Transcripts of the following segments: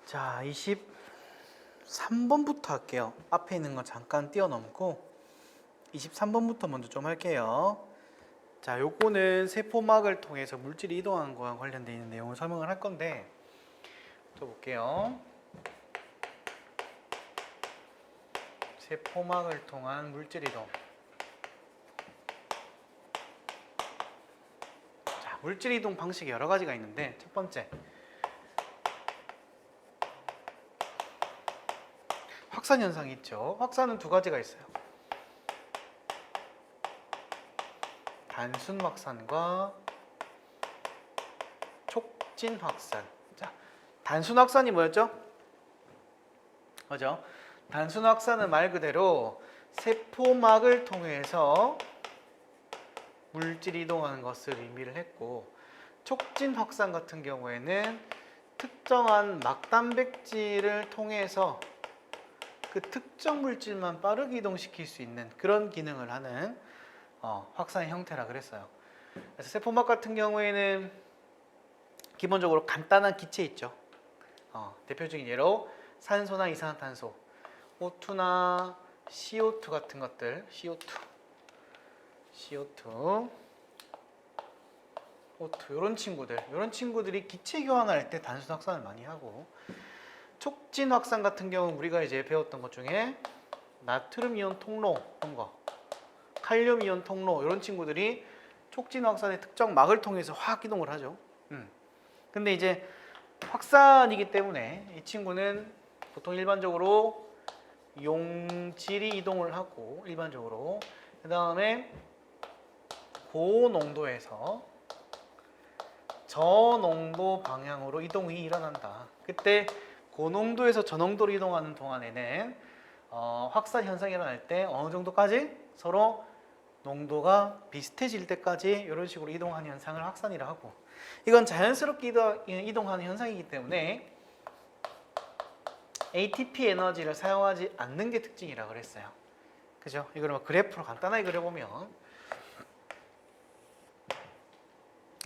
자, 23번부터 할게요. 앞에 있는 거 잠깐 뛰어넘고 23번부터 먼저 좀 할게요. 자, 요거는 세포막을 통해서 물질이 이동하는 거와 관련되어 있는 내용을 설명을 할 건데 또 볼게요. 세포막을 통한 물질 이동. 자, 물질 이동 방식이 여러 가지가 있는데 첫 번째, 확산 현상이 있죠. 확산은 두 가지가 있어요. 단순 확산과 촉진 확산. 자, 단순 확산이 뭐였죠? 그죠? 단순 확산은 말 그대로 세포막을 통해서 물질이 이동하는 것을 의미를 했고, 촉진 확산 같은 경우에는 특정한 막단백질을 통해서 그 특정 물질만 빠르게 이동시킬 수 있는 그런 기능을 하는 확산의 형태라 그랬어요. 그래서 세포막 같은 경우에는 기본적으로 간단한 기체 있죠. 대표적인 예로 산소나 이산화탄소, O2나 CO2 같은 것들, CO2, O2 이런 친구들이 기체 교환할 때 단순 확산을 많이 하고, 촉진 확산 같은 경우는 우리가 이제 배웠던 것 중에 나트륨 이온 통로 이런 거, 칼륨 이온 통로 이런 친구들이 촉진 확산의 특정 막을 통해서 확 이동을 하죠. 근데 이제 확산이기 때문에 이 친구는 보통 일반적으로 용질이 이동을 하고, 일반적으로 그 다음에 고농도에서 저농도 방향으로 이동이 일어난다. 그때 고농도에서 저농도로 이동하는 동안에는 확산 현상이 일어날 때 어느 정도까지 서로 농도가 비슷해질 때까지 이런 식으로 이동하는 현상을 확산이라 하고, 이건 자연스럽게 이동하는 현상이기 때문에 ATP 에너지를 사용하지 않는 게 특징이라 그랬어요. 그죠? 이걸 그래프로 간단하게 그려보면,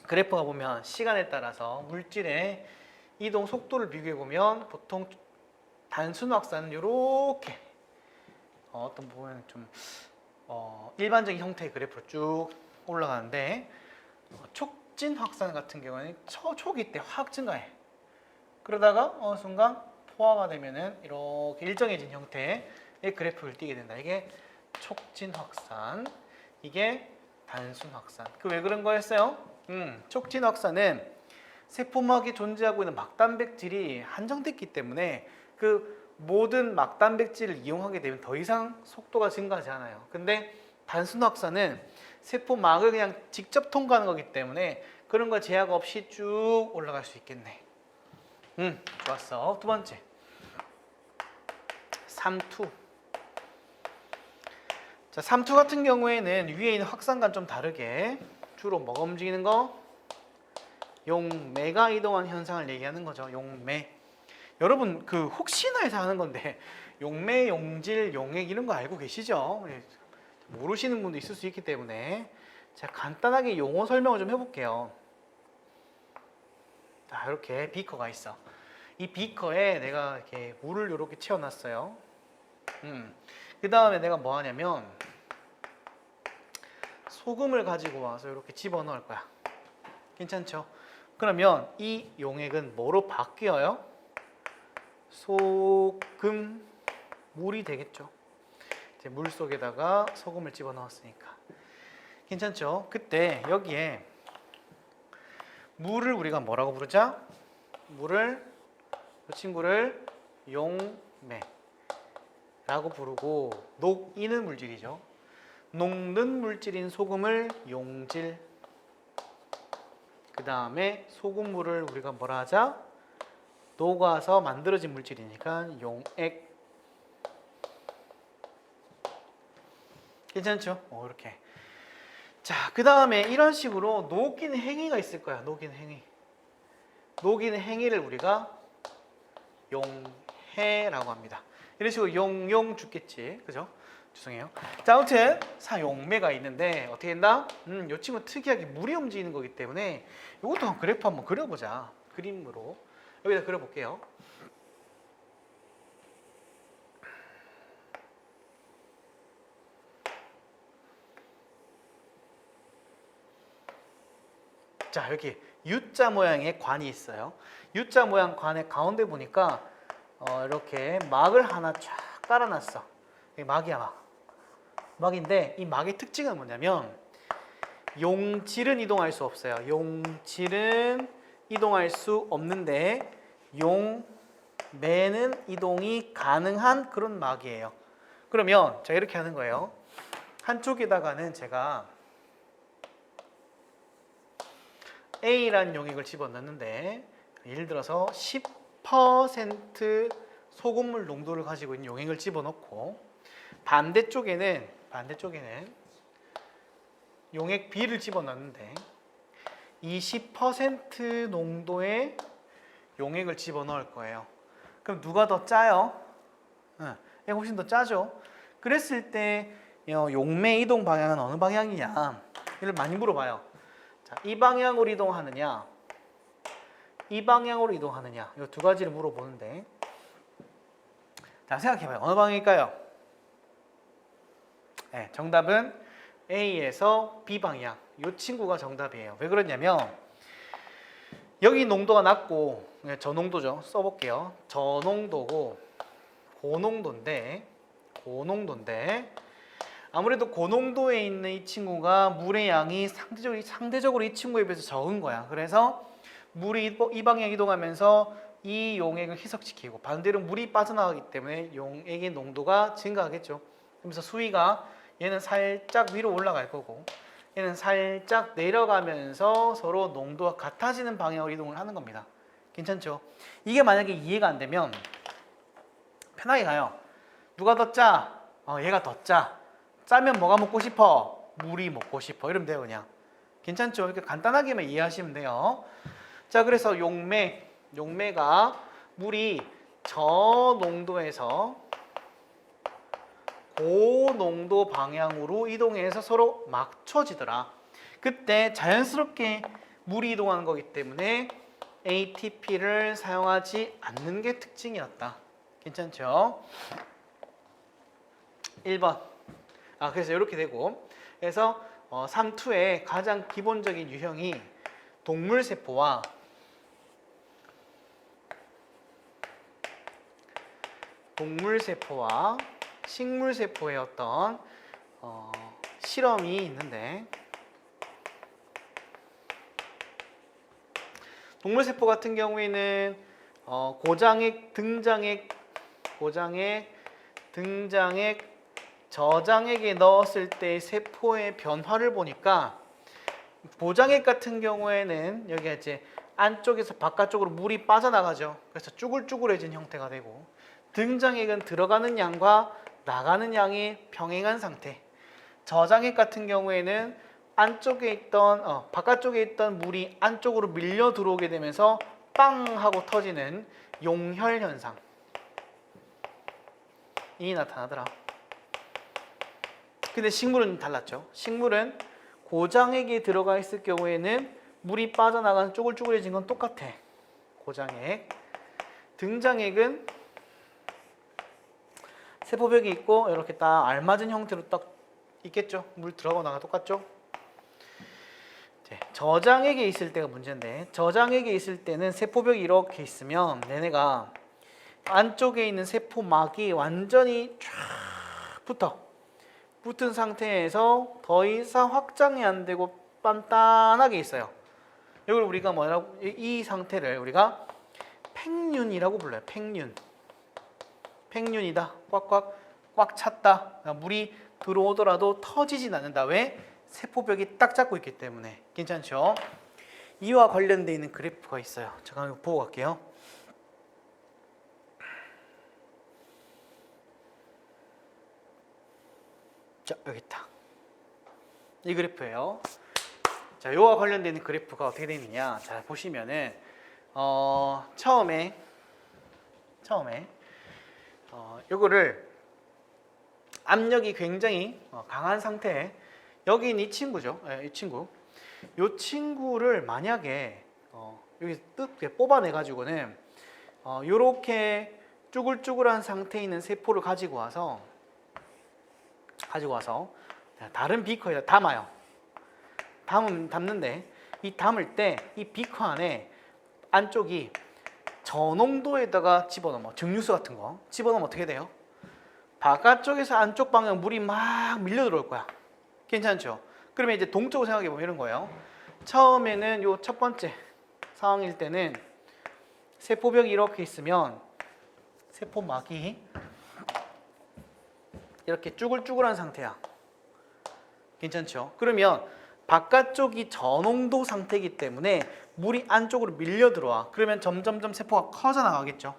그래프가 보면 시간에 따라서 물질의 이동 속도를 비교해 보면 보통 단순 확산은 이렇게 어떤 부분은 좀 일반적인 형태의 그래프로 쭉 올라가는데, 촉진 확산 같은 경우는 초기 때 확 증가해. 그러다가 어느 순간 포화가 되면은 이렇게 일정해진 형태의 그래프를 띄게 된다. 이게 촉진 확산, 이게 단순 확산. 그 왜 그런 거였어요? 촉진 확산은 세포막에 존재하고 있는 막단백질이 한정됐기 때문에 그 모든 막단백질을 이용하게 되면 더 이상 속도가 증가하지 않아요. 근데 단순 확산은 세포막을 그냥 직접 통과하는 거기 때문에 그런 거 제약 없이 쭉 올라갈 수 있겠네. 좋았어. 두 번째, 3투. 자, 3투 같은 경우에는 위에 있는 확산과는 좀 다르게 주로 뭐가 움직이는 거? 용매가 이동하는 현상을 얘기하는 거죠. 용매. 여러분 그 혹시나 해서 하는 건데 용매, 용질, 용액 이런 거 알고 계시죠? 모르시는 분도 있을 수 있기 때문에 제가 간단하게 용어 설명을 좀 해볼게요. 자, 이렇게 비커가 있어. 이 비커에 내가 이렇게 물을 이렇게 채워놨어요. 그 다음에 내가 뭐 하냐면 소금을 가지고 와서 이렇게 집어넣을 거야. 괜찮죠? 그러면 이 용액은 뭐로 바뀌어요? 소금, 물이 되겠죠. 이제 물 속에다가 소금을 집어넣었으니까. 괜찮죠? 그때 여기에 물을 우리가 뭐라고 부르자? 물을, 이 친구를 용매라고 부르고, 녹이는 물질이죠. 녹는 물질인 소금을 용질, 그 다음에 소금물을 우리가 뭐라 하자? 녹아서 만들어진 물질이니까 용액. 괜찮죠? 이렇게. 자, 그 다음에 이런 식으로 녹이는 행위가 있을 거야. 녹이는 행위. 녹이는 행위를 우리가 용해라고 합니다. 이런 식으로 용용 죽겠지. 그죠? 죄송해요. 자, 아무튼 사용매가 있는데 어떻게 된다? 이 친구 특이하게 물이 움직이는 거기 때문에 이것도 그래프 한번 그려보자. 그림으로 여기다 그려볼게요. 자, 여기 U자 모양의 관이 있어요. U자 모양 관의 가운데 보니까 이렇게 막을 하나 쫙 깔아놨어. 이게 막이야, 막. 막인데 이 막의 특징은 뭐냐면 용질은 이동할 수 없어요. 용질은 이동할 수 없는데 용매는 이동이 가능한 그런 막이에요. 그러면 자, 이렇게 하는 거예요. 한쪽에다가는 제가 A라는 용액을 집어넣는데 예를 들어서 10% 소금물 농도를 가지고 있는 용액을 집어넣고 반대쪽에는 용액 B를 집어넣는데 이 10% 농도의 용액을 집어넣을 거예요. 그럼 누가 더 짜요? 얘가 훨씬 더 짜죠. 그랬을 때 용매 이동 방향은 어느 방향이냐? 이를 많이 물어봐요. 자, 이 방향으로 이동하느냐? 이 방향으로 이동하느냐? 이 두 가지를 물어보는데 자, 생각해봐요. 어느 방향일까요? 네, 정답은 A에서 B 방향. 이 친구가 정답이에요. 왜 그러냐면 여기 농도가 낮고 저농도죠. 써볼게요. 저농도고 고농도인데 아무래도 고농도에 있는 이 친구가 물의 양이 상대적으로 이 친구에 비해서 적은 거야. 그래서 물이 이 방향 이동하면서 이 용액을 희석시키고 반대로 물이 빠져나가기 때문에 용액의 농도가 증가하겠죠. 그러면서 수위가 얘는 살짝 위로 올라갈 거고 얘는 살짝 내려가면서 서로 농도가 같아지는 방향으로 이동을 하는 겁니다. 괜찮죠? 이게 만약에 이해가 안 되면 편하게 가요. 누가 더 짜? 얘가 더 짜. 짜면 뭐가 먹고 싶어? 물이 먹고 싶어. 이러면 돼요, 그냥. 괜찮죠? 이렇게 간단하게만 이해하시면 돼요. 자, 그래서 용매가 물이 저농도에서 고농도 방향으로 이동해서 서로 맞춰지더라. 그때 자연스럽게 물이 이동하는 거기 때문에 ATP를 사용하지 않는 게 특징이었다. 괜찮죠? 1번. 그래서 이렇게 되고 그래서 3투의 가장 기본적인 유형이 동물세포와 식물세포의 어떤 실험이 있는데 동물세포 같은 경우에는 고장액, 등장액, 저장액에 넣었을 때 세포의 변화를 보니까 고장액 같은 경우에는 여기가 이제 안쪽에서 바깥쪽으로 물이 빠져나가죠. 그래서 쭈글쭈글해진 형태가 되고 등장액은 들어가는 양과 나가는 양이 병행한 상태. 저장액 같은 경우에는 안쪽에 있던 바깥쪽에 있던 물이 안쪽으로 밀려 들어오게 되면서 빵 하고 터지는 용혈 현상이 나타나더라. 근데 식물은 달랐죠. 식물은 고장액이 들어가 있을 경우에는 물이 빠져나가는 쪼글쪼글해진 건 똑같아. 고장액. 등장액은 세포벽이 있고 이렇게 딱 알맞은 형태로 딱 있겠죠. 물 들어가고 나가 똑같죠. 저장액에 있을 때가 문제인데 저장액에 있을 때는 세포벽이 이렇게 있으면 얘네가 안쪽에 있는 세포막이 완전히 쫙 붙은 상태에서 더 이상 확장이 안 되고 단단하게 있어요. 이걸 우리가 뭐라고 이 상태를 우리가 팽윤이라고 불러요. 팽윤이다. 꽉 찼다. 물이 들어오더라도 터지진 않는다. 왜? 세포벽이 딱 잡고 있기 때문에. 괜찮죠? 이와 관련되어 있는 그래프가 있어요. 잠깐 이거 보고 갈게요. 자, 여기 있다. 이 그래프예요. 자, 이와 관련되어 있는 그래프가 어떻게 되어 있느냐? 자, 보시면은 처음에 요거를 압력이 굉장히 강한 상태에 여기 있는 이 친구죠. 이 친구를 만약에 여기 뜯게 뽑아내 가지고는 요렇게 쭈글쭈글한 상태에 있는 세포를 가지고 와서 다른 비커에다 담아요. 담는데 이 담을 때 이 비커 안에 안쪽이 저농도에다가 집어넣으면 증류수 같은 거 집어넣으면 어떻게 돼요? 바깥쪽에서 안쪽 방향 물이 막 밀려 들어올 거야. 괜찮죠? 그러면 이제 동적으로 생각해 보면 이런 거예요. 처음에는 요 첫 번째 상황일 때는 세포벽이 이렇게 있으면 세포막이 이렇게 쭈글쭈글한 상태야. 괜찮죠? 그러면 바깥쪽이 저농도 상태이기 때문에 물이 안쪽으로 밀려 들어와. 그러면 점점점 세포가 커져 나가겠죠.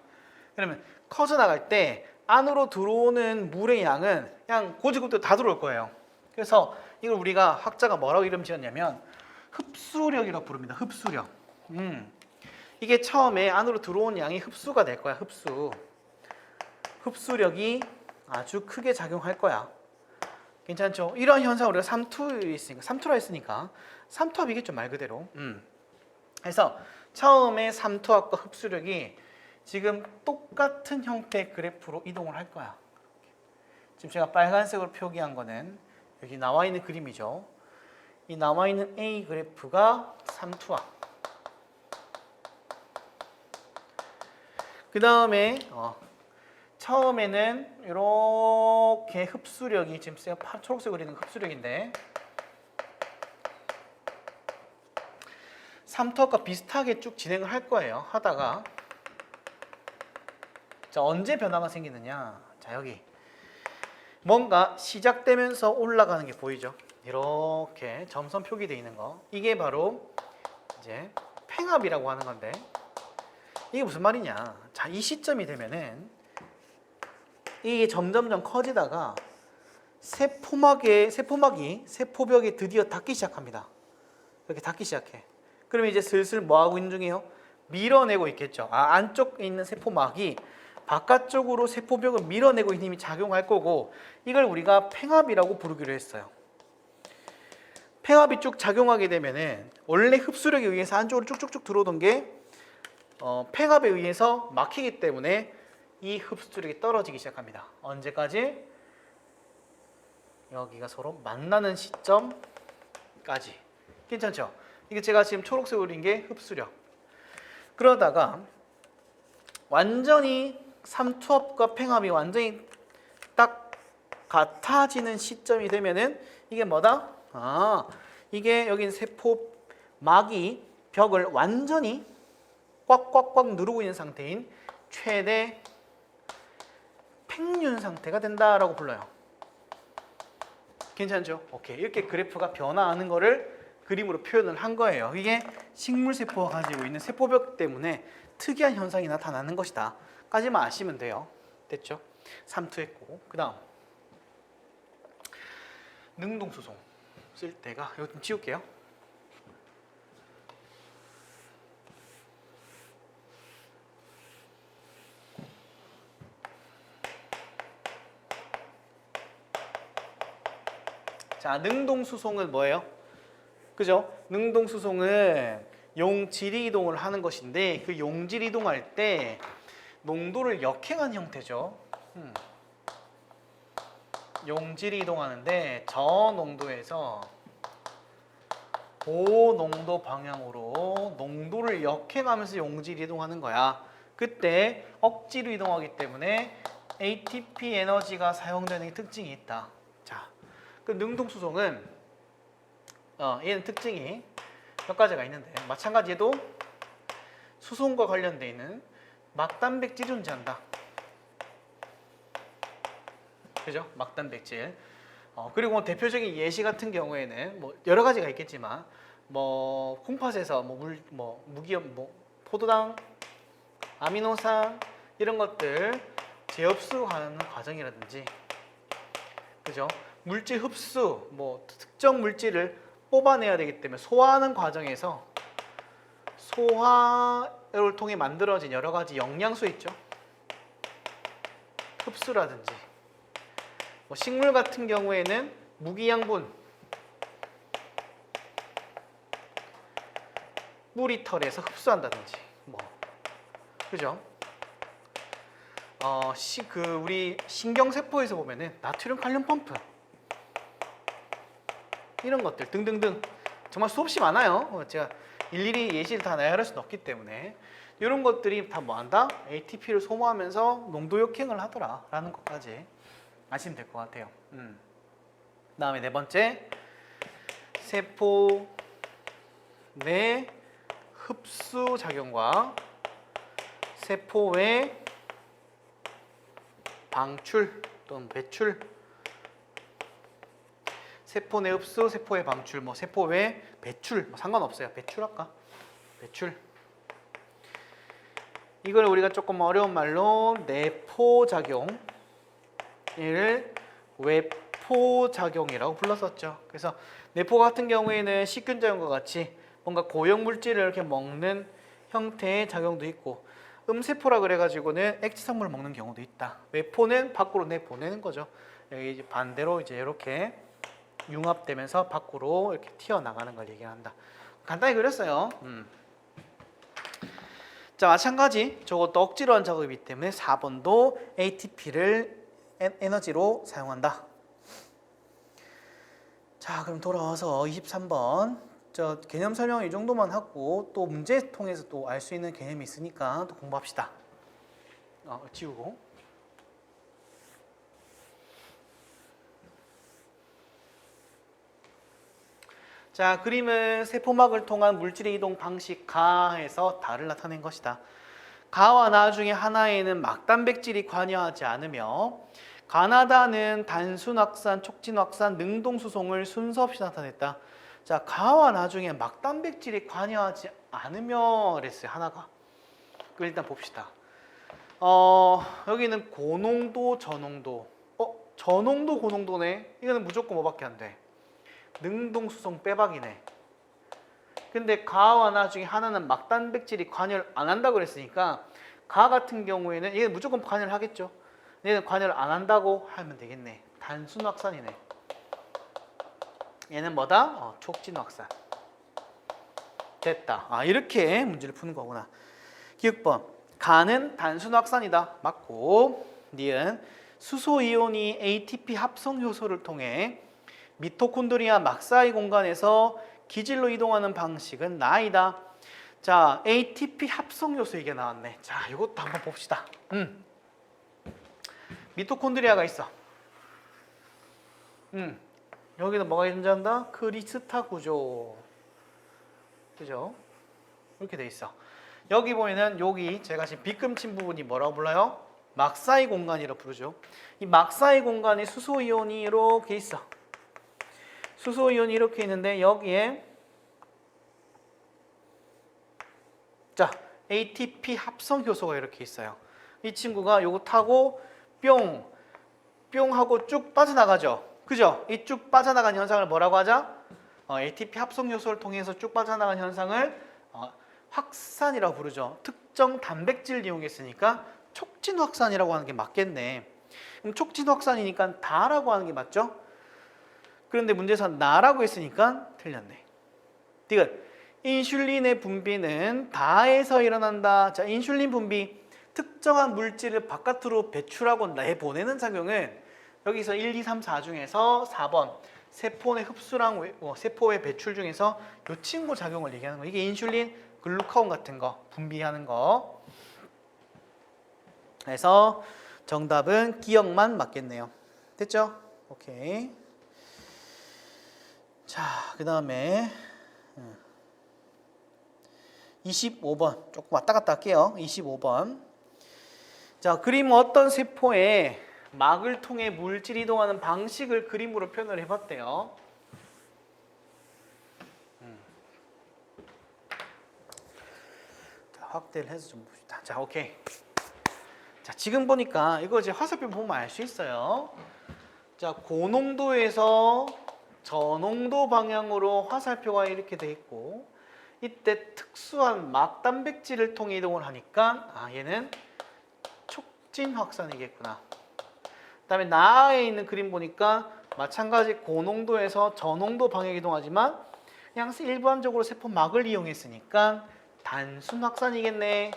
그러면 커져 나갈 때 안으로 들어오는 물의 양은 그냥 고지급대로 다 들어올 거예요. 그래서 이걸 우리가 학자가 뭐라고 이름 지었냐면 흡수력이라고 부릅니다. 흡수력. 이게 처음에 안으로 들어온 양이 흡수가 될 거야. 흡수. 흡수력이 아주 크게 작용할 거야. 괜찮죠? 이런 현상 우리가 삼투라 했으니까 삼투압이겠죠, 말 그대로. 그래서 처음에 삼투압과 흡수력이 지금 똑같은 형태의 그래프로 이동을 할 거야. 지금 제가 빨간색으로 표기한 거는 여기 나와 있는 그림이죠. 이 나와 있는 A 그래프가 삼투압. 그 다음에 처음에는 이렇게 흡수력이 지금 제가 초록색으로 그리는 흡수력인데 삼투압과 비슷하게 쭉 진행을 할 거예요. 하다가 자, 언제 변화가 생기느냐? 자, 여기 뭔가 시작되면서 올라가는 게 보이죠? 이렇게 점선 표기되어 있는 거. 이게 바로 이제 팽압이라고 하는 건데 이게 무슨 말이냐? 자, 이 시점이 되면은 이게 점점점 커지다가 세포막이 세포벽에 드디어 닿기 시작합니다. 이렇게 닿기 시작해. 그러면 이제 슬슬 뭐 하고 있는 중이에요? 밀어내고 있겠죠. 안쪽에 있는 세포막이 바깥쪽으로 세포벽을 밀어내고 있는 힘이 작용할 거고 이걸 우리가 팽압이라고 부르기로 했어요. 팽압이 쭉 작용하게 되면은 원래 흡수력에 의해서 안쪽으로 쭉쭉쭉 들어오던 게 팽압에 의해서 막히기 때문에 이 흡수력이 떨어지기 시작합니다. 언제까지? 여기가 서로 만나는 시점까지. 괜찮죠? 이게 제가 지금 초록색으로 그린 게 흡수력. 그러다가 완전히 삼투압과 팽압이 완전히 딱 같아지는 시점이 되면은 이게 뭐다? 이게 여기 세포막이 벽을 완전히 꽉꽉꽉 누르고 있는 상태인 최대 팽륜 상태가 된다라고 불러요. 괜찮죠? 오케이. 이렇게 그래프가 변화하는 거를 그림으로 표현을 한 거예요. 이게 식물세포가 가지고 있는 세포벽 때문에 특이한 현상이 나타나는 것이다. 까지만 아시면 돼요. 됐죠? 삼투했고. 그 다음 능동수송 쓸 때가 이거 좀 지울게요. 자, 능동수송은 뭐예요? 그죠? 능동수송은 용질 이동을 하는 것인데 그 용질 이동할 때 농도를 역행한 형태죠. 용질이 이동하는데 저농도에서 고농도 방향으로 농도를 역행하면서 용질이 이동하는 거야. 그때 억지로 이동하기 때문에 ATP 에너지가 사용되는 특징이 있다. 자, 그 능동수송은 얘는 특징이 몇 가지가 있는데 마찬가지로 수송과 관련되어 있는 막단백질이 존재한다. 그죠? 막단백질. 그리고 대표적인 예시 같은 경우에는 뭐 여러 가지가 있겠지만 뭐 콩팥에서 무기염, 포도당, 아미노산 이런 것들 재흡수하는 과정이라든지, 그죠? 물질 흡수, 특정 물질을 뽑아내야 되기 때문에 소화하는 과정에서 소화를 통해 만들어진 여러 가지 영양소 있죠. 흡수라든지. 식물 같은 경우에는 무기양분, 뿌리털에서 흡수한다든지, 그죠? 우리 신경세포에서 보면은 나트륨 칼륨 펌프 이런 것들 등등등 정말 수없이 많아요. 제가 일일이 예시를 다 나열할 수는 없기 때문에 이런 것들이 다 뭐한다? ATP를 소모하면서 농도 역행을 하더라라는 것까지 아시면 될 것 같아요. 다음에 네 번째, 세포 내 흡수 작용과 세포 외 방출 또는 배출. 세포 내 흡수, 세포 외 방출, 뭐 세포 외 배출, 뭐 상관없어요. 배출할까? 배출. 이걸 우리가 조금 어려운 말로 내포작용, 얘를 외포작용이라고 불렀었죠. 그래서 내포 같은 경우에는 식균작용과 같이 뭔가 고형 물질을 이렇게 먹는 형태의 작용도 있고, 음세포라 그래가지고는 액체성분을 먹는 경우도 있다. 외포는 밖으로 내보내는 거죠. 여기 반대로 이제 이렇게 융합되면서 밖으로 이렇게 튀어나가는 걸 얘기한다. 간단히 그렸어요. 자, 마찬가지 저것도 억지로 한 작업이기 때문에 4번도 ATP를 에너지로 사용한다. 자, 그럼 돌아와서 23번 저 개념 설명 이 정도만 하고 또 문제 통해서 또 알 수 있는 개념이 있으니까 또 공부합시다. 지우고. 자, 그림은 세포막을 통한 물질의 이동 방식 가에서 다를 나타낸 것이다. 가와 나 중에 하나에는 막단백질이 관여하지 않으며 가나다는 단순 확산, 촉진 확산, 능동 수송을 순서 없이 나타냈다. 자, 가와 나 중에 막단백질이 관여하지 않으며 그랬어요. 하나가. 그럼 일단 봅시다. 여기는 고농도, 저농도. 저농도, 고농도네. 이거는 무조건 뭐밖에 안 돼? 능동 수송 빼박이네. 근데 가와 나 중에 하나는 막단백질이 관여를 안 한다고 그랬으니까 가 같은 경우에는 얘는 무조건 관여를 하겠죠. 얘는 관여를 안 한다고 하면 되겠네. 단순 확산이네. 얘는 뭐다? 촉진 확산. 됐다. 이렇게 문제를 푸는 거구나. 기억번. 가는 단순 확산이다. 맞고. 니은 수소이온이 ATP 합성 효소를 통해 미토콘드리아 막사이 공간에서 기질로 이동하는 방식은 나이다. 자, ATP 합성 효소 이게 나왔네. 자, 이것도 한번 봅시다. 미토콘드리아가 있어. 여기는 뭐가 존재한다? 크리스타 구조. 그죠? 이렇게 돼 있어. 여기 보면은 여기 제가 지금 빗금친 부분이 뭐라고 불러요? 막사이 공간이라고 부르죠. 이 막사이 공간에 수소이온이 이렇게 있어. 수소이온이 이렇게 있는데 여기에 자, ATP 합성 효소가 이렇게 있어요. 이 친구가 요거 타고 뿅 하고 쭉 빠져나가죠. 그죠? 이 쭉 빠져나간 현상을 뭐라고 하자? ATP 합성 효소를 통해서 쭉 빠져나간 현상을 확산이라고 부르죠. 특정 단백질을 이용했으니까 촉진 확산이라고 하는 게 맞겠네. 그럼 촉진 확산이니까 다라고 하는 게 맞죠? 그런데 문제에서 나라고 했으니까 틀렸네. 디귿. 인슐린의 분비는 다에서 일어난다. 자, 인슐린 분비. 특정한 물질을 바깥으로 배출하고 내보내는 작용은 여기서 1, 2, 3, 4 중에서 4번 세포 내 흡수랑 세포 외 배출 중에서 이 친구 작용을 얘기하는 거. 이게 인슐린, 글루카곤 같은 거 분비하는 거. 그래서 정답은 기억만 맞겠네요. 됐죠? 오케이. 자, 그 다음에 25번 조금 왔다 갔다 할게요. 25번. 자, 그림 어떤 세포에 막을 통해 물질이 이동하는 방식을 그림으로 표현을 해봤대요. 자, 확대를 해서 좀 봅시다. 자, 오케이. 자, 지금 보니까 이거 이제 화살표 보면 알 수 있어요. 자, 고농도에서 저농도 방향으로 화살표가 이렇게 돼 있고, 이때 특수한 막단백질을 통해 이동을 하니까 얘는 촉진 확산이겠구나. 그 다음에 나에 있는 그림 보니까 마찬가지 고농도에서 저농도 방향 이동하지만 그냥 일반적으로 세포막을 이용했으니까 단순 확산이겠네.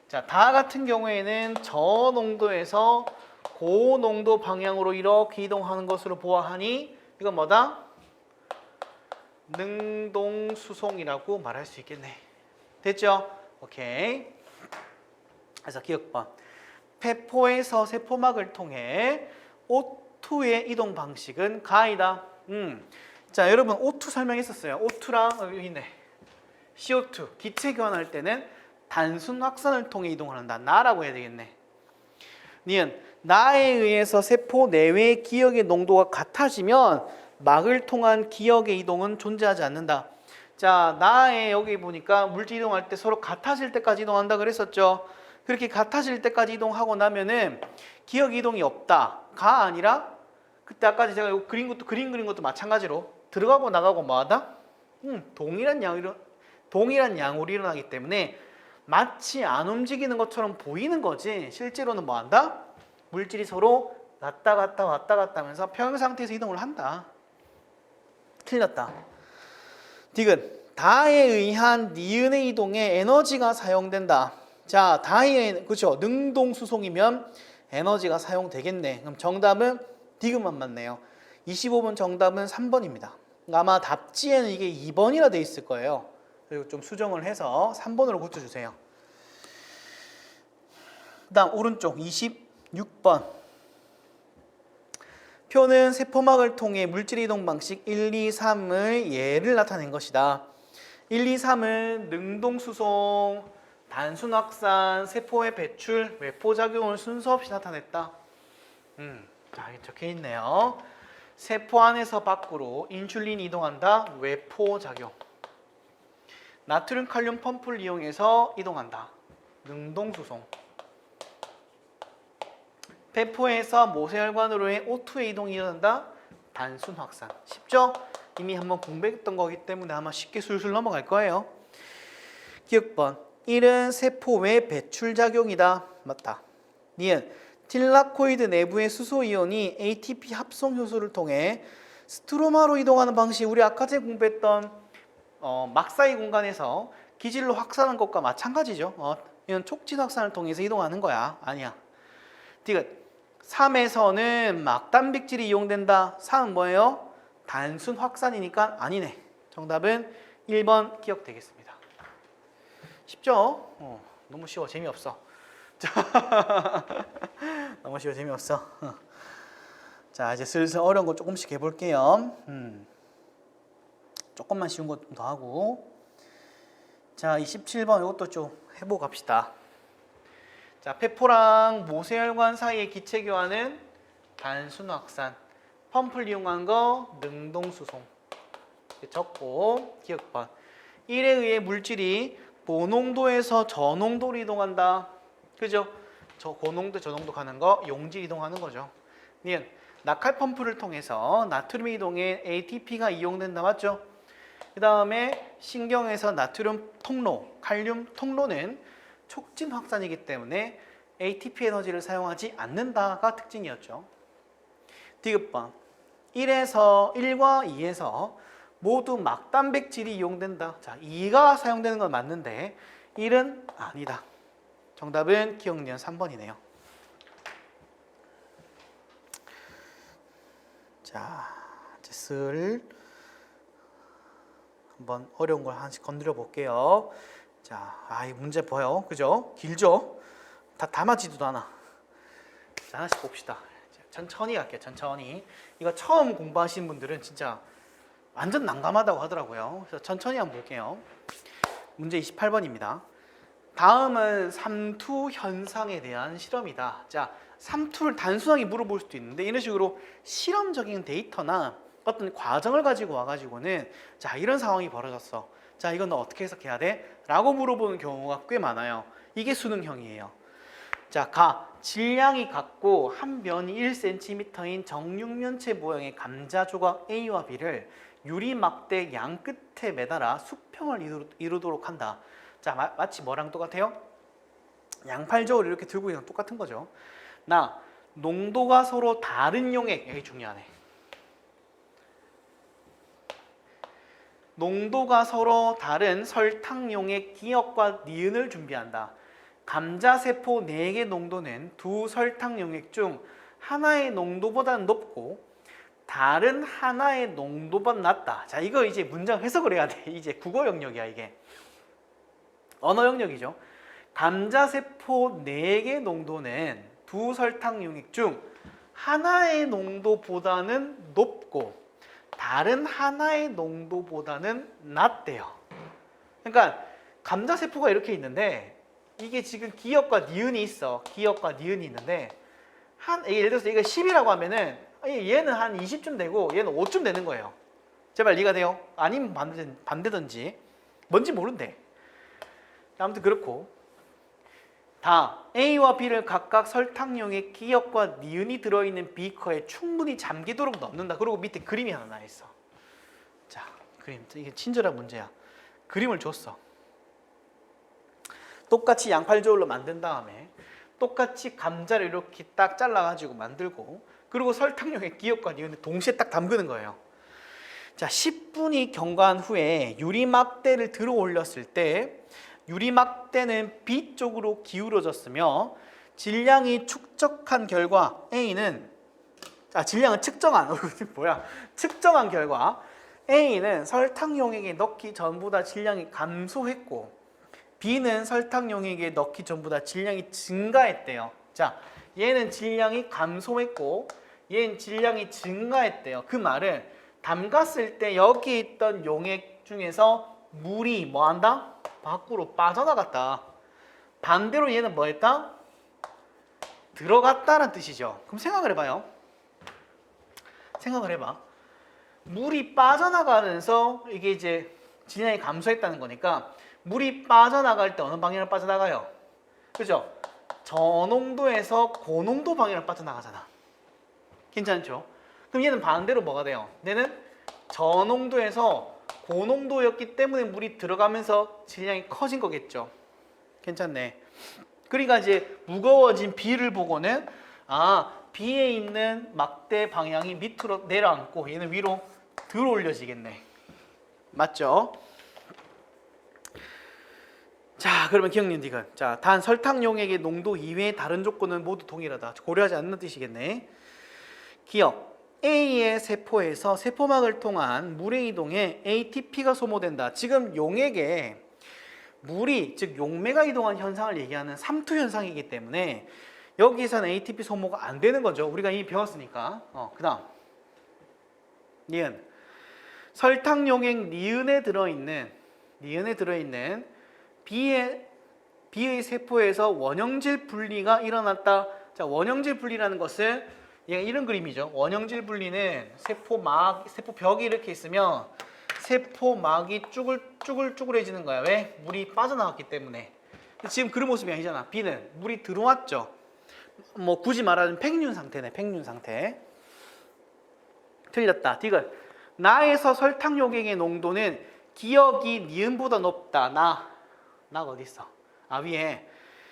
자, 다 같은 경우에는 저농도에서 고농도 방향으로 이렇게 이동하는 것으로 보아하니 이건 뭐다? 능동수송이라고 말할 수 있겠네. 됐죠? 오케이. 그래서 기억번. 폐포에서 세포막을 통해 O2의 이동 방식은 가이다. 자, 여러분 O2 설명했었어요. O2랑 여기 있네. CO2 기체 교환할 때는 단순 확산을 통해 이동한다. 나라고 해야 되겠네. 니은 나에 의해서 세포 내외의 기억의 농도가 같아지면 막을 통한 기억의 이동은 존재하지 않는다. 자, 나에 여기 보니까 물질 이동할 때 서로 같아질 때까지 이동한다 그랬었죠. 그렇게 같아질 때까지 이동하고 나면은 기억 이동이 없다가 아니라 그때 아까 제가 이거 그린 것도 마찬가지로 들어가고 나가고 뭐하다? 동일한 양으로 일어나기 때문에 마치 안 움직이는 것처럼 보이는 거지 실제로는 뭐한다? 물질이 서로 왔다 갔다 하면서 평형 상태에서 이동을 한다. 틀렸다. 디귿 다에 의한 니은의 이동에 에너지가 사용된다. 자, 다에 그렇죠. 능동수송이면 에너지가 사용되겠네. 그럼 정답은 디귿만 맞네요. 25번 정답은 3번입니다. 아마 답지에는 이게 2번이라 돼 있을 거예요. 그리고 좀 수정을 해서 3번으로 고쳐주세요. 그 다음 오른쪽 26번. 표는 세포막을 통해 물질 이동 방식 1, 2, 3의 예를 나타낸 것이다. 1, 2, 3은 능동수송, 단순 확산, 세포의 배출, 외포작용을 순서 없이 나타냈다. 자, 여기 적혀 있네요. 세포 안에서 밖으로 인슐린이 이동한다. 외포작용. 나트륨 칼륨 펌프를 이용해서 이동한다. 능동수송. 폐포에서 모세혈관으로의 O2의 이동이 일어난다. 단순 확산. 쉽죠? 이미 한번 공부했던 거기 때문에 아마 쉽게 술술 넘어갈 거예요. 기억번. 1은 세포 외 배출작용이다. 맞다. 니은 틸라코이드 내부의 수소이온이 ATP 합성 효소를 통해 스트로마로 이동하는 방식. 우리 아까 전에 공부했던 막사이 공간에서 기질로 확산한 것과 마찬가지죠. 이건 촉진 확산을 통해서 이동하는 거야. 아니야. 디귿 3에서는 막단백질이 이용된다. 3은 뭐예요? 단순 확산이니까 아니네. 정답은 1번 기억되겠습니다. 쉽죠? 너무 쉬워. 재미없어. 너무 쉬워. 재미없어. 자, 이제 슬슬 어려운 거 조금씩 해볼게요. 조금만 쉬운 것 좀 더 하고. 자, 27번 이것도 좀 해보고 갑시다. 자, 폐포랑 모세혈관 사이의 기체 교환은 단순 확산. 펌프를 이용한 거 능동수송. 적고 기억번. 1에 의해 물질이 고농도에서 저농도로 이동한다. 그죠? 저 고농도 저농도 가는 거 용질 이동하는 거죠. 니은 낙할 펌프를 통해서 나트륨 이동에 ATP가 이용된다. 맞죠? 그 다음에 신경에서 나트륨 통로, 칼륨 통로는 촉진 확산이기 때문에 ATP 에너지를 사용하지 않는다가 특징이었죠. 디귿번. 1과 2에서 모두 막단백질이 이용된다. 자, 2가 사용되는 건 맞는데 1은 아니다. 정답은 기억니은 3번이네요. 자, 이제 슬 한번 어려운 걸 하나씩 건드려 볼게요. 자, 이 문제 보여. 그죠? 길죠? 다 맞지도 않아. 자, 하나씩 봅시다. 천천히 갈게요. 천천히. 이거 처음 공부하시는 분들은 진짜 완전 난감하다고 하더라고요. 그래서 천천히 한번 볼게요. 문제 28번입니다. 다음은 삼투 현상에 대한 실험이다. 자, 삼투를 단순하게 물어볼 수도 있는데 이런 식으로 실험적인 데이터나 어떤 과정을 가지고 와가지고는 자, 이런 상황이 벌어졌어. 자, 이건 너 어떻게 해석해야 돼? 라고 물어보는 경우가 꽤 많아요. 이게 수능형이에요. 자, 질량이 같고 한 변이 1cm인 정육면체 모양의 감자 조각 A와 B를 유리막대 양 끝에 매달아 수평을 이루도록 한다. 자, 마치 뭐랑 똑같아요? 양팔적으로 이렇게 들고 있는 거 똑같은 거죠. 농도가 서로 다른 용액, 여기 중요하네. 농도가 서로 다른 설탕 용액 기억과 니은을 준비한다. 감자세포 4개 농도는 두 설탕 용액 중 하나의 농도보다는 높고 다른 하나의 농도보다 낮다. 자, 이거 이제 문장 해석을 해야 돼. 이제 국어 영역이야, 이게. 언어 영역이죠. 감자세포 4개 농도는 두 설탕 용액 중 하나의 농도보다는 높고 다른 하나의 농도보다는 낮대요. 그러니까 감자세포가 이렇게 있는데 이게 지금 기역과 니은이 있어. 기역과 니은이 있는데 예를 들어서 이거 10이라고 하면은 얘는 한 20쯤 되고 얘는 5쯤 되는 거예요. 제발 이해가 돼요? 아니면 반대든지 뭔지 모른대. 아무튼 그렇고 다 A와 B를 각각 설탕용의 기역과 니은이 들어있는 비커에 충분히 잠기도록 넣는다. 그리고 밑에 그림이 하나 나와 있어. 자, 그림. 이게 친절한 문제야. 그림을 줬어. 똑같이 양팔 저울로 만든 다음에 똑같이 감자를 이렇게 딱 잘라가지고 만들고 그리고 설탕용의 기역과 니은을 동시에 딱 담그는 거예요. 자, 10분이 경과한 후에 유리막대를 들어 올렸을 때 유리막대는 B 쪽으로 기울어졌으며 질량이 축적한 결과 A는 질량을 측정한 결과 A는 설탕 용액에 넣기 전보다 질량이 감소했고 B는 설탕 용액에 넣기 전보다 질량이 증가했대요. 자, 얘는 질량이 감소했고 얘는 질량이 증가했대요. 그 말은 담갔을 때 여기 있던 용액 중에서 물이 뭐 한다? 밖으로 빠져나갔다. 반대로 얘는 뭐 했다? 들어갔다는 뜻이죠. 그럼 생각을 해봐요. 생각을 해봐. 물이 빠져나가면서 이게 이제 질량이 감소했다는 거니까 물이 빠져나갈 때 어느 방향으로 빠져나가요? 그죠? 저농도에서 고농도 방향으로 빠져나가잖아. 괜찮죠? 그럼 얘는 반대로 뭐가 돼요? 얘는 저농도에서 고농도였기 때문에 물이 들어가면서 질량이 커진 거겠죠. 괜찮네. 그러니까 이제 무거워진 B를 보고는 B에 있는 막대 방향이 밑으로 내려앉고 얘는 위로 들어 올려지겠네. 맞죠? 자, 그러면 기억님 디귿. 자, 단 설탕 용액의 농도 이외의 다른 조건은 모두 동일하다. 고려하지 않는 뜻이겠네. 기억. A의 세포에서 세포막을 통한 물의 이동에 ATP가 소모된다. 지금 용액에 물이, 즉 용매가 이동한 현상을 얘기하는 삼투 현상이기 때문에 여기서는 ATP 소모가 안 되는 거죠. 우리가 이미 배웠으니까. 그 다음 니은. 설탕 용액 니은에 들어있는 B의 세포에서 원형질 분리가 일어났다. 자, 원형질 분리라는 것은 얘가 이런 그림이죠. 원형질 분리는 세포벽이 이렇게 있으면 세포막이 쭈글쭈글해지는 거야. 왜? 물이 빠져나왔기 때문에. 지금 그런 모습이 아니잖아. B는 물이 들어왔죠. 뭐 굳이 말하자면 팽륜 상태네. 팽륜 상태. 틀렸다. 디귿. 나에서 설탕 용액의 농도는 기억이 니은보다 높다. 나가 어디 있어? 위에.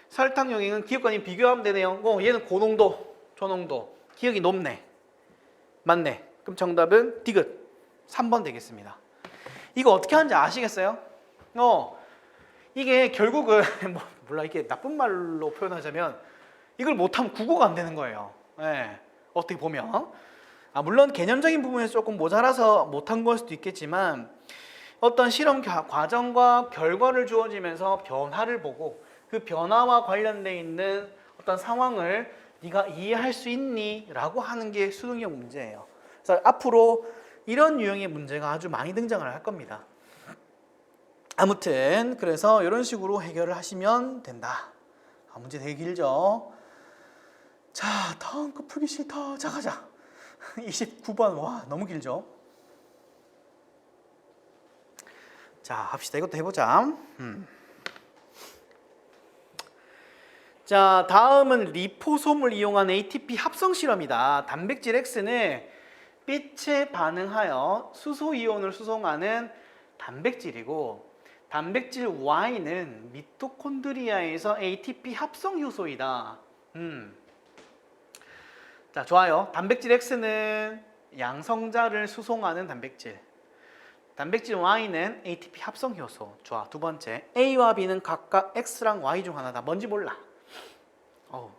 설탕 용액은 기억과 니은 비교하면 되네요. 얘는 고농도, 저농도. 기억이 높네. 맞네. 그럼 정답은 디귿 3번 되겠습니다. 이거 어떻게 하는지 아시겠어요? 이게 결국은 몰라, 이게 나쁜 말로 표현하자면 이걸 못하면 국어가 안 되는 거예요. 네. 어떻게 보면 물론 개념적인 부분에서 조금 모자라서 못한 걸 수도 있겠지만 어떤 실험 과정과 결과를 주어지면서 변화를 보고 그 변화와 관련돼 있는 어떤 상황을 네가 이해할 수 있니? 라고 하는 게 수능형 문제예요. 그래서 앞으로 이런 유형의 문제가 아주 많이 등장을 할 겁니다. 아무튼 그래서 이런 식으로 해결을 하시면 된다. 문제 되게 길죠? 자, 다음 거 풀기 싫다. 자, 가자. 29번. 와, 너무 길죠? 자, 합시다. 이것도 해보자. 자, 다음은 리포솜을 이용한 ATP 합성 실험이다. 단백질 X는 빛에 반응하여 수소이온을 수송하는 단백질이고 단백질 Y는 미토콘드리아에서 ATP 합성 효소이다. 자, 좋아요. 단백질 X는 양성자를 수송하는 단백질. 단백질 Y는 ATP 합성 효소. 좋아. 두 번째. A와 B는 각각 X랑 Y 중 하나다. 뭔지 몰라.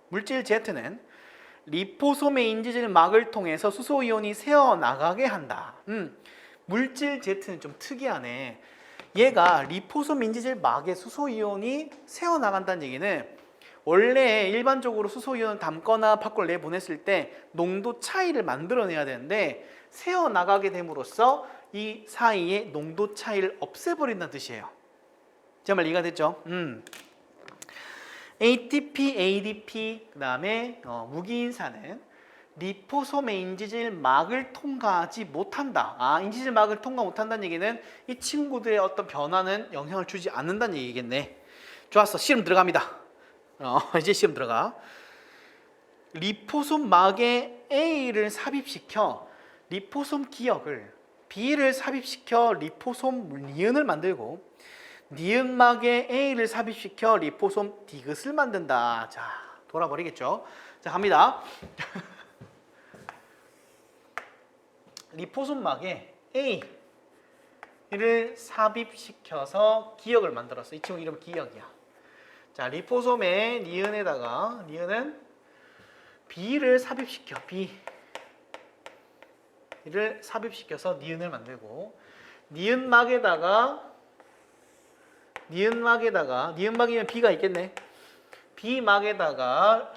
물질 Z는 리포솜의 인지질 막을 통해서 수소이온이 새어나가게 한다. 물질 Z는 좀 특이하네. 얘가 리포솜 인지질 막에 수소이온이 새어나간다는 얘기는 원래 일반적으로 수소이온을 담거나 밖으로 내보냈을 때 농도 차이를 만들어내야 되는데 새어나가게 됨으로써 이 사이에 농도 차이를 없애버린다는 뜻이에요. 제 말 이해가 됐죠? ATP, ADP, 그 다음에 무기인산은 리포솜의 인지질 막을 통과하지 못한다. 인지질 막을 통과 못한다는 얘기는 이 친구들의 어떤 변화는 영향을 주지 않는다는 얘기겠네. 좋았어. 실험 들어갑니다. 이제 실험 들어가. 리포솜 막에 A를 삽입시켜 리포솜 기역을 B를 삽입시켜 리포솜 니은을 만들고 니은막에 A를 삽입시켜 리포솜 디귿을 만든다. 자, 돌아버리겠죠. 자, 갑니다. 리포솜막에 A를 삽입시켜서 기역을 만들었어. 이 친구 이름 기역이야. 자, 리포솜의 니은에다가 니은은 B를 삽입시켜 B를 삽입시켜서 니은을 만들고 니은막이면 B가 있겠네. B막에다가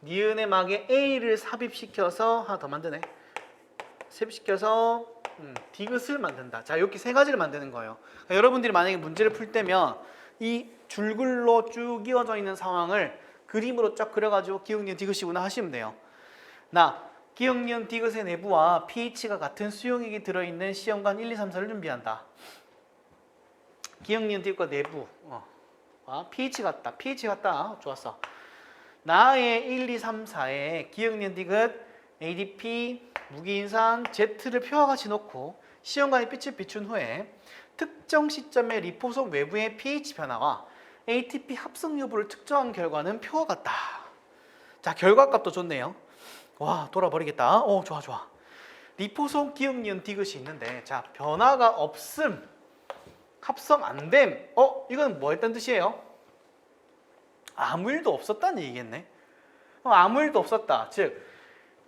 니은의 막에 A를 삽입시켜서 하나 더 만드네. 삽입시켜서 디귿을 만든다. 자, 이렇게 세 가지를 만드는 거예요. 그러니까 여러분들이 만약에 문제를 풀 때면 이 줄글로 쭉 이어져 있는 상황을 그림으로 쫙 그려가지고 기역, 니은, 디귿이구나 하시면 돼요. 기역, 니은, 디귿의 내부와 pH가 같은 수용액이 들어있는 시험관 1, 2, 3, 4를 준비한다. 기역, 니은, 디귿과 내부 pH 같다. 좋았어. 나의 1, 2, 3, 4에 기역, 니은, 디귿, ADP, 무기인산, Z를 표와 같이 놓고 시험관에 빛을 비춘 후에 특정 시점의 리포솜 외부의 pH 변화와 ATP 합성 여부를 측정한 결과는 표와 같다. 자, 결과값도 좋네요. 와, 돌아버리겠다. 좋아. 리포솜, 기역, 니은, 디귿이 있는데 자, 변화가 없음, 합성 안 됨. 이건 뭐 했다는 뜻이에요? 아무 일도 없었다는 얘기겠네. 아무 일도 없었다. 즉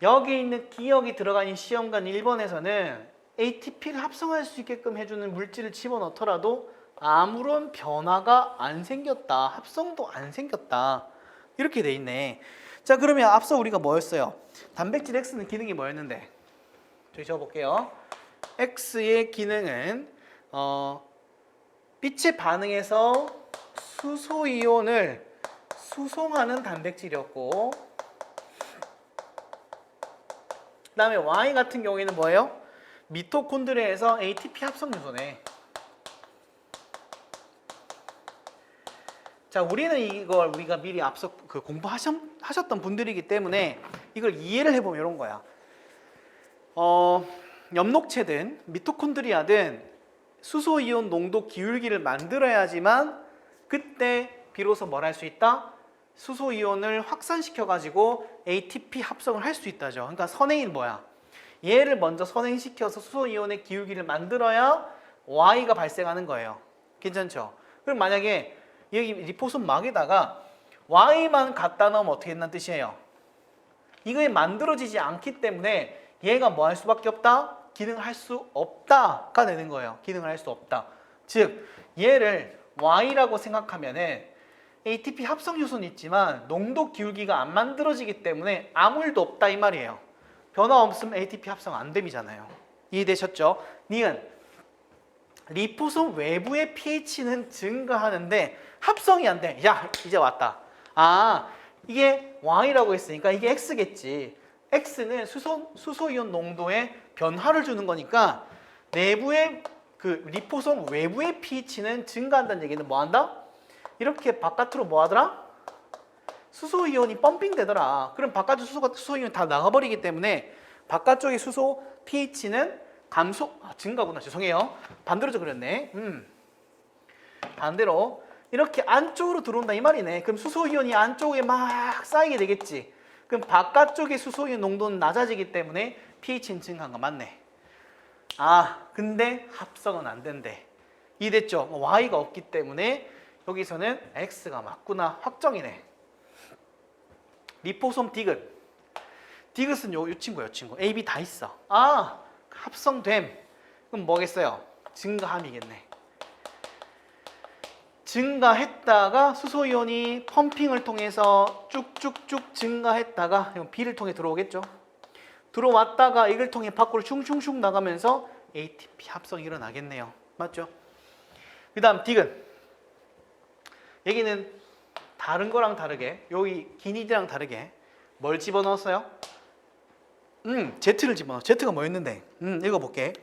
여기 있는 기역이 들어간 이 시험관 1번에서는 ATP를 합성할 수 있게끔 해주는 물질을 집어넣더라도 아무런 변화가 안 생겼다. 합성도 안 생겼다. 이렇게 돼 있네. 자, 그러면 앞서 우리가 뭐였어요? 단백질 X는 기능이 뭐였는데? 저기 적어볼게요. X의 기능은 빛에 반응해서 수소이온을 수송하는 단백질이었고, 그 다음에 Y 같은 경우에는 뭐예요? 미토콘드리아에서 ATP 합성 요소네. 자, 우리는 이걸 우리가 미리 앞서 공부하셨던 분들이기 때문에 이걸 이해를 해보면 이런 거야. 엽록체든 미토콘드리아든 수소이온 농도 기울기를 만들어야지만 그때 비로소 뭘 할 수 있다? 수소이온을 확산시켜가지고 ATP 합성을 할 수 있다죠. 그러니까 선행인 뭐야? 얘를 먼저 선행시켜서 수소이온의 기울기를 만들어야 Y가 발생하는 거예요. 괜찮죠? 그럼 만약에 여기 리포솜 막에다가 Y만 갖다 넣으면 어떻게 된다는 뜻이에요? 이거에 만들어지지 않기 때문에 얘가 뭐 할 수밖에 없다? 기능할 수 없다가 되는 거예요. 기능을 할 수 없다. 즉 얘를 Y라고 생각하면은 ATP 합성 요소는 있지만 농도 기울기가 안 만들어지기 때문에 아무 일도 없다 이 말이에요. 변화 없으면 ATP 합성 안 됨이잖아요. 이해되셨죠? 니은 리포솜 외부의 pH는 증가하는데 합성이 안 돼. 야, 이제 왔다. 이게 Y라고 했으니까 이게 X겠지. X는 수소이온 농도에 변화를 주는 거니까 내부의 그 리포솜 외부의 pH는 증가한다는 얘기는 뭐 한다? 이렇게 바깥으로 뭐 하더라? 수소이온이 펌핑 되더라. 그럼 바깥쪽 수소이온이 다 나가버리기 때문에 바깥쪽의 수소 pH는 증가구나. 죄송해요. 반대로 그렸네. 반대로 이렇게 안쪽으로 들어온다 이 말이네. 그럼 수소이온이 안쪽에 막 쌓이게 되겠지. 그럼 바깥쪽의 수소이온 농도는 낮아지기 때문에 pH는 증가한 거 맞네. 근데 합성은 안 된대. 이해됐죠? Y가 없기 때문에 여기서는 X가 맞구나. 확정이네. 리포솜 디귿. 디귿은 요 친구야, 요 친구. A, B 다 있어. 아, 합성됨. 그럼 뭐겠어요? 증가함이겠네. 증가했다가 수소이온이 펌핑을 통해서 쭉쭉쭉 증가했다가 B를 통해 들어오겠죠. 들어왔다가 이걸 통해 밖으로 슝슝슝 나가면서 ATP 합성이 일어나겠네요. 맞죠? 그 다음 디귿. 여기는 다른 거랑 다르게, 여기 기니드랑 다르게 뭘 집어넣었어요? Z를 집어넣어. Z가 뭐였는데? 읽어볼게.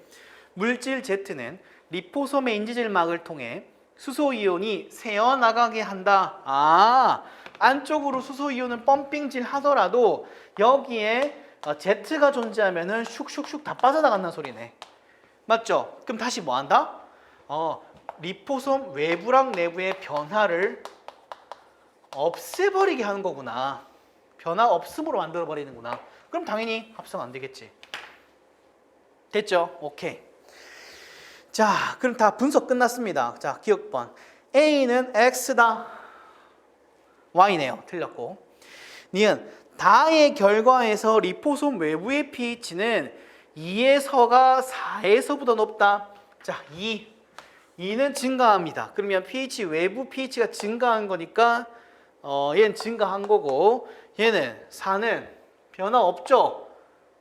물질 Z는 리포솜의 인지질막을 통해 수소이온이 새어나가게 한다. 아, 안쪽으로 수소이온을 펌핑질 하더라도 여기에 Z가 존재하면은 슉슉슉 다 빠져나간다는 소리네. 맞죠? 그럼 다시 뭐 한다? 리포솜 외부랑 내부의 변화를 없애버리게 하는 거구나. 변화 없음으로 만들어 버리는구나. 그럼 당연히 합성 안 되겠지. 됐죠? 오케이. 자, 그럼 다 분석 끝났습니다. 자, 기억번. A는 X다. Y네요. 틀렸고. 니은 다의 결과에서 리포솜 외부의 pH는 2에서가 4에서보다 높다. 자, 2는 증가합니다. 그러면 pH 외부 pH가 증가한 거니까 얘는 증가한 거고 얘는 4는 변화 없죠.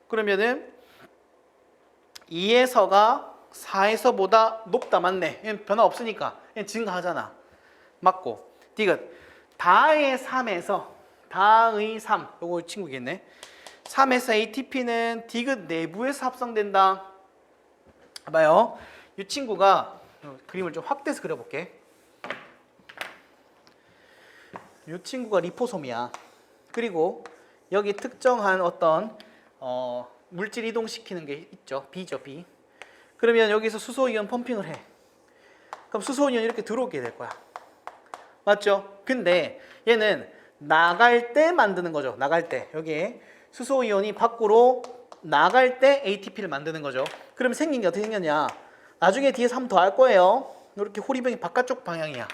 그러면은 2에서가 4에서보다 높다. 맞네. 얘는 변화 없으니까 얘는 증가하잖아. 맞고. 디귿 다의 3에서 다의 3 요거 친구겠네. 3에서 ATP는 디귿 내부에서 합성된다. 봐요. 이 친구가 그림을 좀 확대해서 그려볼게. 이 친구가 리포솜이야. 그리고 여기 특정한 어떤 물질 이동시키는 게 있죠. B죠, B. 그러면 여기서 수소이온 펌핑을 해. 그럼 수소이온이 이렇게 들어오게 될 거야. 맞죠? 근데 얘는 나갈 때 만드는 거죠. 나갈 때. 여기에 수소이온이 밖으로 나갈 때 ATP를 만드는 거죠. 그러면 생긴 게 어떻게 생겼냐? 나중에 뒤에서 한번 더 할 거예요. 이렇게 호리병이 바깥쪽 방향이야.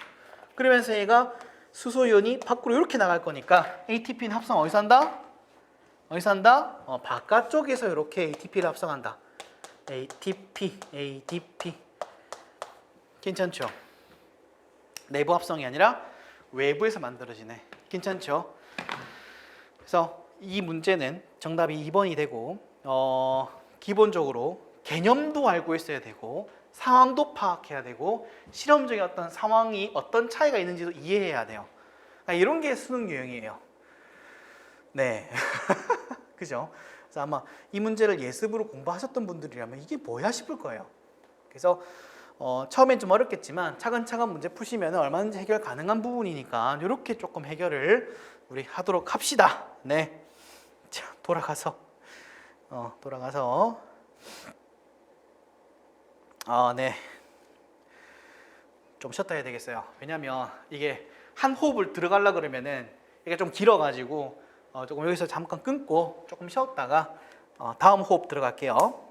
그러면서 얘가 수소이온이 밖으로 이렇게 나갈 거니까 ATP는 합성 어디서 한다? 어디서 한다? 바깥쪽에서 이렇게 ATP를 합성한다. ADP. 괜찮죠? 내부 합성이 아니라 외부에서 만들어지네. 괜찮죠? 그래서 이 문제는 정답이 2번이 되고 기본적으로 개념도 알고 있어야 되고 상황도 파악해야 되고 실험적인 어떤 상황이 어떤 차이가 있는지도 이해해야 돼요. 이런 게 수능 유형이에요. 네. 그죠? 그래서 아마 이 문제를 예습으로 공부하셨던 분들이라면 이게 뭐야 싶을 거예요. 그래서 처음엔 좀 어렵겠지만 차근차근 문제 푸시면 얼마든지 해결 가능한 부분이니까 이렇게 조금 해결을 우리 하도록 합시다. 네. 자, 돌아가서 네. 좀 쉬었다 해야 되겠어요. 왜냐면 이게 한 호흡을 들어가려 그러면은 이게 좀 길어가지고 조금 여기서 잠깐 끊고 조금 쉬었다가 다음 호흡 들어갈게요.